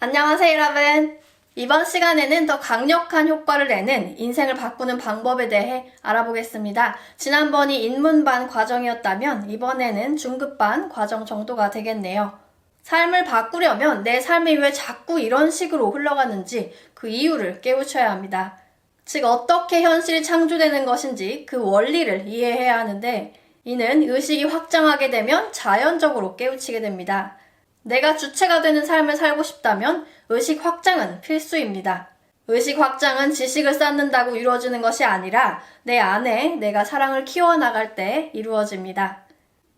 안녕하세요, 여러분. 이번 시간에는 더 강력한 효과를 내는 인생을 바꾸는 방법에 대해 알아보겠습니다. 지난번이 입문반 과정이었다면 이번에는 중급반 과정 정도가 되겠네요. 삶을 바꾸려면 내 삶이 왜 자꾸 이런 식으로 흘러가는지 그 이유를 깨우쳐야 합니다. 즉, 어떻게 현실이 창조되는 것인지 그 원리를 이해해야 하는데, 이는 의식이 확장하게 되면 자연적으로 깨우치게 됩니다. 내가 주체가 되는 삶을 살고 싶다면 의식 확장은 필수입니다. 의식 확장은 지식을 쌓는다고 이루어지는 것이 아니라 내 안에 내가 사랑을 키워나갈 때 이루어집니다.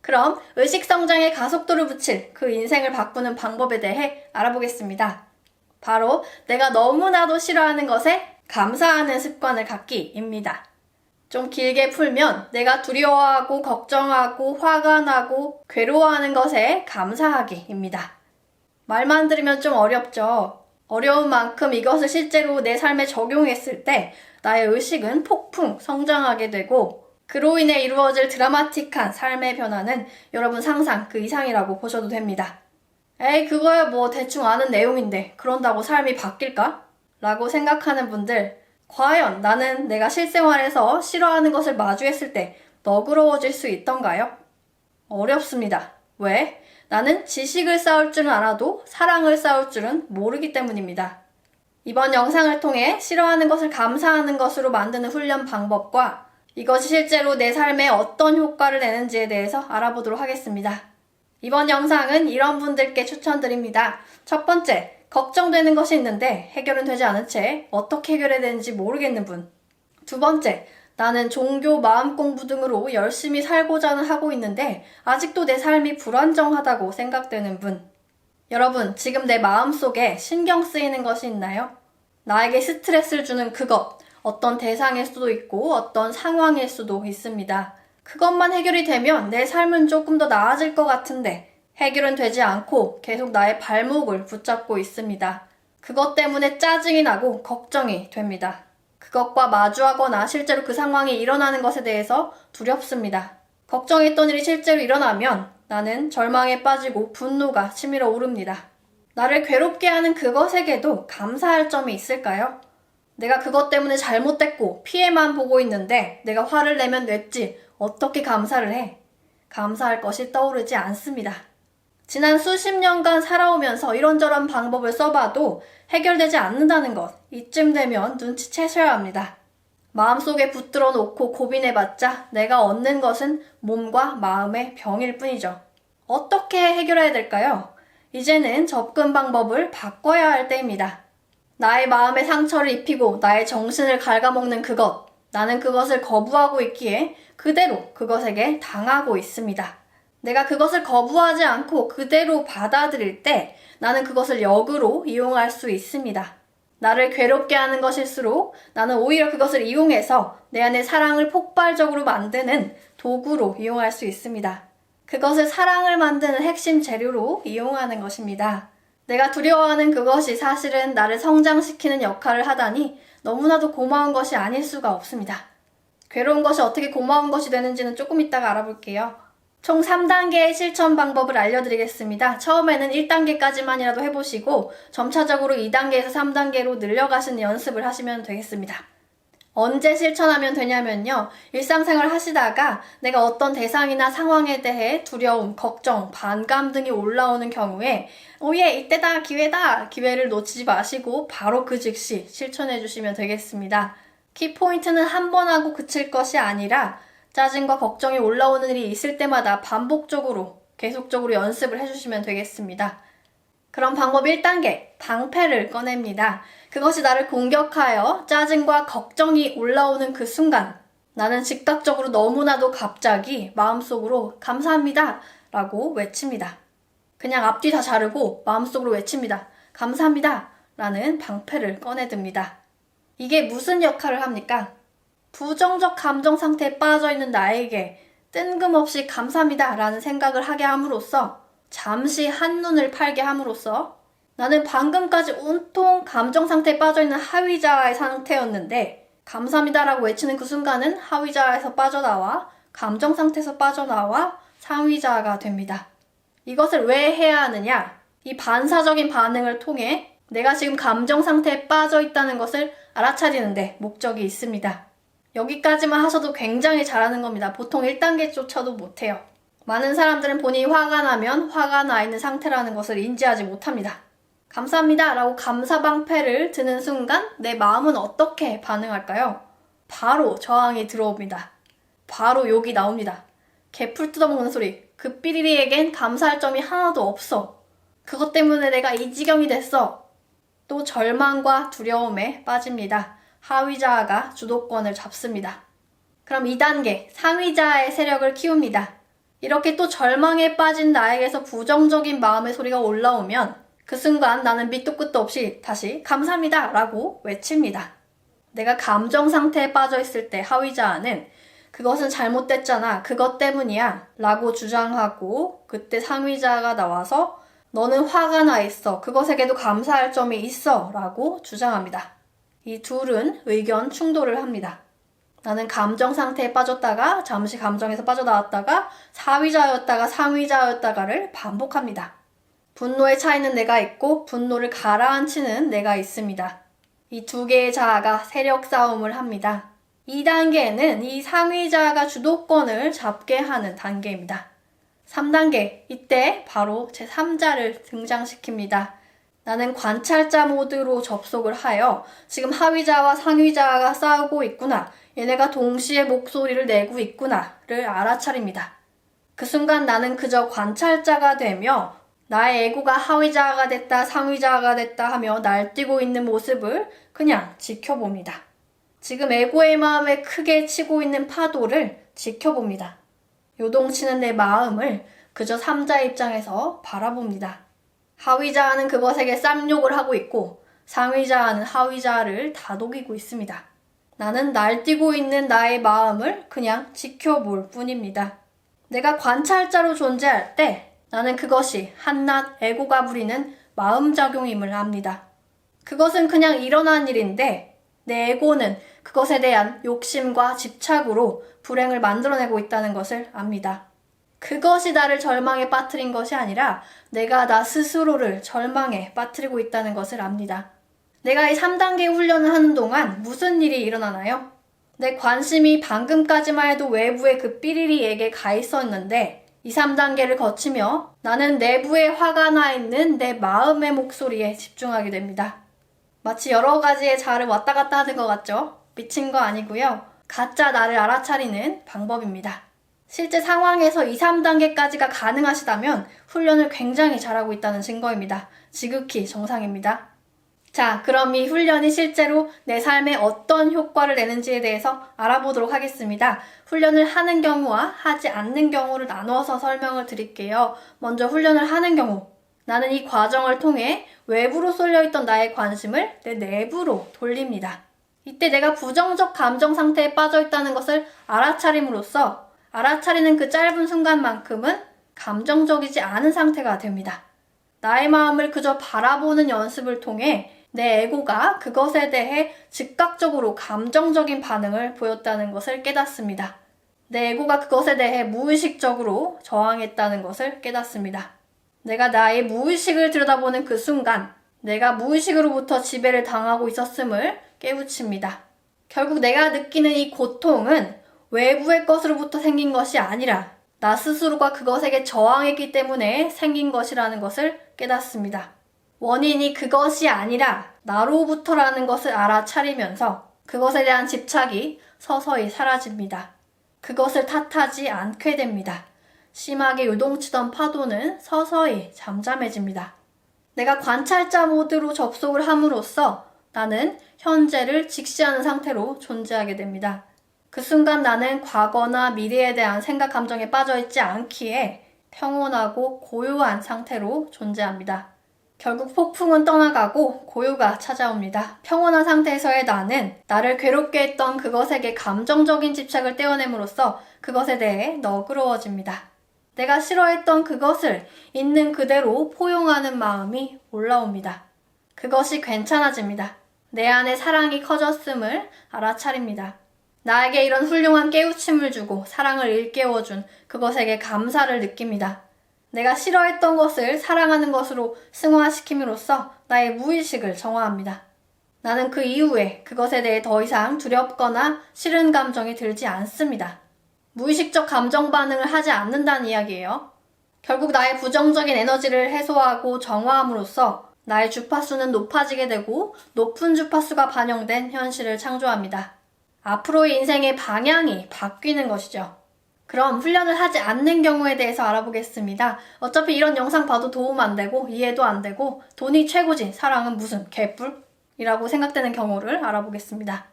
그럼 의식 성장에 가속도를 붙일 그 인생을 바꾸는 방법에 대해 알아보겠습니다. 바로 내가 너무나도 싫어하는 것에 감사하는 습관을 갖기입니다. 좀 길게 풀면 내가 두려워하고 걱정하고 화가 나고 괴로워하는 것에 감사하기입니다. 말만 들으면 좀 어렵죠. 어려운 만큼 이것을 실제로 내 삶에 적용했을 때 나의 의식은 폭풍 성장하게 되고, 그로 인해 이루어질 드라마틱한 삶의 변화는 여러분 상상 그 이상이라고 보셔도 됩니다. 에이, 그거야 뭐 대충 아는 내용인데 그런다고 삶이 바뀔까? 라고 생각하는 분들, 과연 나는 내가 실생활에서 싫어하는 것을 마주했을 때 너그러워질 수 있던가요? 어렵습니다. 왜? 나는 지식을 쌓을 줄은 알아도 사랑을 쌓을 줄은 모르기 때문입니다. 이번 영상을 통해 싫어하는 것을 감사하는 것으로 만드는 훈련 방법과 이것이 실제로 내 삶에 어떤 효과를 내는지에 대해서 알아보도록 하겠습니다. 이번 영상은 이런 분들께 추천드립니다. 첫 번째, 걱정되는 것이 있는데 해결은 되지 않은 채 어떻게 해결해야 되는지 모르겠는 분. 두 번째, 나는 종교, 마음 공부 등으로 열심히 살고자 하고 있는데 아직도 내 삶이 불안정하다고 생각되는 분. 여러분, 지금 내 마음속에 신경 쓰이는 것이 있나요? 나에게 스트레스를 주는 그것, 어떤 대상일 수도 있고 어떤 상황일 수도 있습니다. 그것만 해결이 되면 내 삶은 조금 더 나아질 것 같은데 해결은 되지 않고 계속 나의 발목을 붙잡고 있습니다. 그것 때문에 짜증이 나고 걱정이 됩니다. 그것과 마주하거나 실제로 그 상황이 일어나는 것에 대해서 두렵습니다. 걱정했던 일이 실제로 일어나면 나는 절망에 빠지고 분노가 치밀어 오릅니다. 나를 괴롭게 하는 그것에게도 감사할 점이 있을까요? 내가 그것 때문에 잘못됐고 피해만 보고 있는데 내가 화를 내면 냈지 어떻게 감사를 해? 감사할 것이 떠오르지 않습니다. 지난 수십 년간 살아오면서 이런저런 방법을 써봐도 해결되지 않는다는 것, 이쯤 되면 눈치채셔야 합니다. 마음속에 붙들어 놓고 고민해봤자 내가 얻는 것은 몸과 마음의 병일 뿐이죠. 어떻게 해결해야 될까요? 이제는 접근 방법을 바꿔야 할 때입니다. 나의 마음에 상처를 입히고 나의 정신을 갉아먹는 그것, 나는 그것을 거부하고 있기에 그대로 그것에게 당하고 있습니다. 내가 그것을 거부하지 않고 그대로 받아들일 때 나는 그것을 역으로 이용할 수 있습니다. 나를 괴롭게 하는 것일수록 나는 오히려 그것을 이용해서 내 안에 사랑을 폭발적으로 만드는 도구로 이용할 수 있습니다. 그것을 사랑을 만드는 핵심 재료로 이용하는 것입니다. 내가 두려워하는 그것이 사실은 나를 성장시키는 역할을 하다니 너무나도 고마운 것이 아닐 수가 없습니다. 괴로운 것이 어떻게 고마운 것이 되는지는 조금 이따가 알아볼게요. 총 3단계의 실천 방법을 알려드리겠습니다. 처음에는 1단계까지만이라도 해보시고 점차적으로 2단계에서 3단계로 늘려가시는 연습을 하시면 되겠습니다. 언제 실천하면 되냐면요. 일상생활 하시다가 내가 어떤 대상이나 상황에 대해 두려움, 걱정, 반감 등이 올라오는 경우에 오예, 이때다, 기회다! 기회를 놓치지 마시고 바로 그 즉시 실천해 주시면 되겠습니다. 키포인트는 한 번 하고 그칠 것이 아니라 짜증과 걱정이 올라오는 일이 있을 때마다 반복적으로 계속적으로 연습을 해주시면 되겠습니다. 그럼 방법 1단계, 방패를 꺼냅니다. 그것이 나를 공격하여 짜증과 걱정이 올라오는 그 순간 나는 즉각적으로 너무나도 갑자기 마음속으로 감사합니다 라고 외칩니다. 그냥 앞뒤 다 자르고 마음속으로 외칩니다. 감사합니다 라는 방패를 꺼내듭니다. 이게 무슨 역할을 합니까? 부정적 감정 상태에 빠져있는 나에게 뜬금없이 감사합니다 라는 생각을 하게 함으로써, 잠시 한눈을 팔게 함으로써 나는 방금까지 온통 감정 상태에 빠져있는 하위자의 상태였는데 감사합니다 라고 외치는 그 순간은 하위자에서 빠져나와 감정 상태에서 빠져나와 상위자가 됩니다. 이것을 왜 해야 하느냐? 이 반사적인 반응을 통해 내가 지금 감정 상태에 빠져 있다는 것을 알아차리는데 목적이 있습니다. 여기까지만 하셔도 굉장히 잘하는 겁니다. 보통 1단계조차도 못해요. 많은 사람들은 본인이 화가 나면 화가 나 있는 상태라는 것을 인지하지 못합니다. 감사합니다 라고 감사방패를 드는 순간 내 마음은 어떻게 반응할까요? 바로 저항이 들어옵니다. 바로 욕이 나옵니다. 개풀 뜯어먹는 소리. 그 삐리리에겐 감사할 점이 하나도 없어. 그것 때문에 내가 이 지경이 됐어. 또 절망과 두려움에 빠집니다. 하위자아가 주도권을 잡습니다. 그럼 2단계, 상위자아의 세력을 키웁니다. 이렇게 또 절망에 빠진 나에게서 부정적인 마음의 소리가 올라오면 그 순간 나는 밑도 끝도 없이 다시 감사합니다 라고 외칩니다. 내가 감정 상태에 빠져 있을 때 하위자아는 그것은 잘못됐잖아, 그것 때문이야 라고 주장하고, 그때 상위자아가 나와서 너는 화가 나 있어, 그것에게도 감사할 점이 있어 라고 주장합니다. 이 둘은 의견 충돌을 합니다. 나는 감정 상태에 빠졌다가 잠시 감정에서 빠져나왔다가 하위자였다가 상위자였다가를 반복합니다. 분노에 차 있는 내가 있고 분노를 가라앉히는 내가 있습니다. 이 두 개의 자아가 세력 싸움을 합니다. 2단계는 이 상위자아가 주도권을 잡게 하는 단계입니다. 3단계, 이때 바로 제3자를 등장시킵니다. 나는 관찰자 모드로 접속을 하여 지금 하위자와 상위자가 싸우고 있구나, 얘네가 동시에 목소리를 내고 있구나를 알아차립니다. 그 순간 나는 그저 관찰자가 되며 나의 에고가 하위자가 됐다 상위자가 됐다 하며 날뛰고 있는 모습을 그냥 지켜봅니다. 지금 에고의 마음에 크게 치고 있는 파도를 지켜봅니다. 요동치는 내 마음을 그저 3자 입장에서 바라봅니다. 하위자아는 그것에게 쌍욕을 하고 있고 상위자아는 하위자아를 다독이고 있습니다. 나는 날뛰고 있는 나의 마음을 그냥 지켜볼 뿐입니다. 내가 관찰자로 존재할 때 나는 그것이 한낱 에고가 부리는 마음작용임을 압니다. 그것은 그냥 일어난 일인데 내 에고는 그것에 대한 욕심과 집착으로 불행을 만들어내고 있다는 것을 압니다. 그것이 나를 절망에 빠뜨린 것이 아니라 내가 나 스스로를 절망에 빠뜨리고 있다는 것을 압니다. 내가 이 3단계 훈련을 하는 동안 무슨 일이 일어나나요? 내 관심이 방금까지만 해도 외부의 그 삐리리에게 가 있었는데 2, 3단계를 거치며 나는 내부에 화가 나 있는 내 마음의 목소리에 집중하게 됩니다. 마치 여러 가지의 자아를 왔다 갔다 하는 것 같죠? 미친 거 아니고요. 가짜 나를 알아차리는 방법입니다. 실제 상황에서 2, 3단계까지가 가능하시다면 훈련을 굉장히 잘하고 있다는 증거입니다. 지극히 정상입니다. 자, 그럼 이 훈련이 실제로 내 삶에 어떤 효과를 내는지에 대해서 알아보도록 하겠습니다. 훈련을 하는 경우와 하지 않는 경우를 나눠서 설명을 드릴게요. 먼저 훈련을 하는 경우, 나는 이 과정을 통해 외부로 쏠려있던 나의 관심을 내 내부로 돌립니다. 이때 내가 부정적 감정 상태에 빠져있다는 것을 알아차림으로써 알아차리는 그 짧은 순간만큼은 감정적이지 않은 상태가 됩니다. 나의 마음을 그저 바라보는 연습을 통해 내 에고가 그것에 대해 즉각적으로 감정적인 반응을 보였다는 것을 깨닫습니다. 내 에고가 그것에 대해 무의식적으로 저항했다는 것을 깨닫습니다. 내가 나의 무의식을 들여다보는 그 순간 내가 무의식으로부터 지배를 당하고 있었음을 깨우칩니다. 결국 내가 느끼는 이 고통은 외부의 것으로부터 생긴 것이 아니라 나 스스로가 그것에게 저항했기 때문에 생긴 것이라는 것을 깨닫습니다. 원인이 그것이 아니라 나로부터라는 것을 알아차리면서 그것에 대한 집착이 서서히 사라집니다. 그것을 탓하지 않게 됩니다. 심하게 요동치던 파도는 서서히 잠잠해집니다. 내가 관찰자 모드로 접속을 함으로써 나는 현재를 직시하는 상태로 존재하게 됩니다. 그 순간 나는 과거나 미래에 대한 생각, 감정에 빠져있지 않기에 평온하고 고요한 상태로 존재합니다. 결국 폭풍은 떠나가고 고요가 찾아옵니다. 평온한 상태에서의 나는 나를 괴롭게 했던 그것에게 감정적인 집착을 떼어냄으로써 그것에 대해 너그러워집니다. 내가 싫어했던 그것을 있는 그대로 포용하는 마음이 올라옵니다. 그것이 괜찮아집니다. 내 안에 사랑이 커졌음을 알아차립니다. 나에게 이런 훌륭한 깨우침을 주고 사랑을 일깨워준 그것에게 감사를 느낍니다. 내가 싫어했던 것을 사랑하는 것으로 승화시킴으로써 나의 무의식을 정화합니다. 나는 그 이후에 그것에 대해 더 이상 두렵거나 싫은 감정이 들지 않습니다. 무의식적 감정 반응을 하지 않는다는 이야기예요. 결국 나의 부정적인 에너지를 해소하고 정화함으로써 나의 주파수는 높아지게 되고 높은 주파수가 반영된 현실을 창조합니다. 앞으로의 인생의 방향이 바뀌는 것이죠. 그럼 훈련을 하지 않는 경우에 대해서 알아보겠습니다. 어차피 이런 영상 봐도 도움 안 되고 이해도 안 되고 돈이 최고지 사랑은 무슨 개뿔이라고 생각되는 경우를 알아보겠습니다.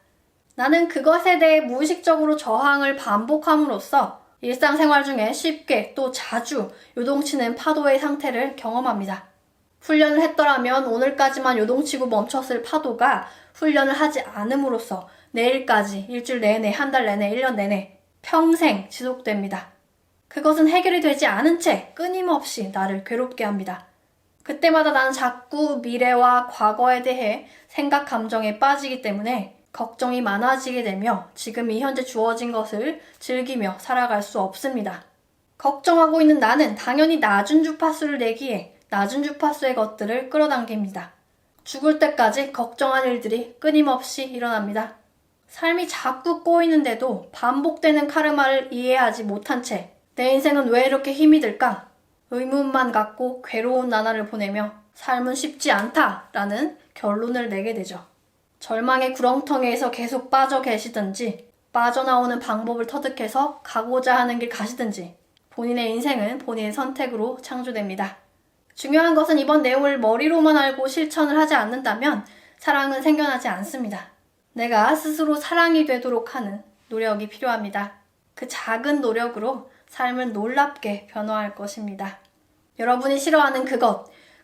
나는 그것에 대해 무의식적으로 저항을 반복함으로써 일상생활 중에 쉽게 또 자주 요동치는 파도의 상태를 경험합니다. 훈련을 했더라면 오늘까지만 요동치고 멈췄을 파도가 훈련을 하지 않음으로써 내일까지, 일주일 내내, 한 달 내내, 1년 내내 평생 지속됩니다. 그것은 해결이 되지 않은 채 끊임없이 나를 괴롭게 합니다. 그때마다 나는 자꾸 미래와 과거에 대해 생각, 감정에 빠지기 때문에 걱정이 많아지게 되며 지금 이 현재 주어진 것을 즐기며 살아갈 수 없습니다. 걱정하고 있는 나는 당연히 낮은 주파수를 내기에 낮은 주파수의 것들을 끌어당깁니다. 죽을 때까지 걱정한 일들이 끊임없이 일어납니다. 삶이 자꾸 꼬이는데도 반복되는 카르마를 이해하지 못한 채 내 인생은 왜 이렇게 힘이 들까? 의문만 갖고 괴로운 나날을 보내며 삶은 쉽지 않다라는 결론을 내게 되죠. 절망의 구렁텅이에서 계속 빠져 계시든지 빠져나오는 방법을 터득해서 가고자 하는 길 가시든지 본인의 인생은 본인의 선택으로 창조됩니다. 중요한 것은 이번 내용을 머리로만 알고 실천을 하지 않는다면 사랑은 생겨나지 않습니다. 내가 스스로 사랑이 되도록 하는 노력이 필요합니다. 그 작은 노력으로 삶을 놀랍게 변화할 것입니다. 여러분이 싫어하는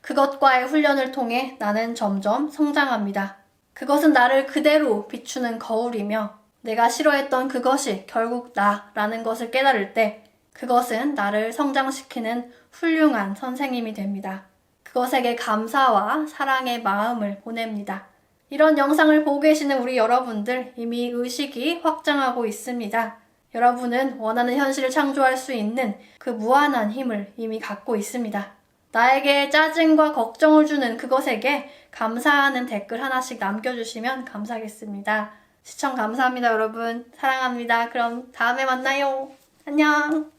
그것과의 훈련을 통해 나는 점점 성장합니다. 그것은 나를 그대로 비추는 거울이며 내가 싫어했던 그것이 결국 나라는 것을 깨달을 때 그것은 나를 성장시키는 훌륭한 선생님이 됩니다. 그것에게 감사와 사랑의 마음을 보냅니다. 이런 영상을 보고 계시는 우리 여러분들 이미 의식이 확장하고 있습니다. 여러분은 원하는 현실을 창조할 수 있는 그 무한한 힘을 이미 갖고 있습니다. 나에게 짜증과 걱정을 주는 그것에게 감사하는 댓글 하나씩 남겨주시면 감사하겠습니다. 시청 감사합니다, 여러분. 사랑합니다. 그럼 다음에 만나요. 안녕.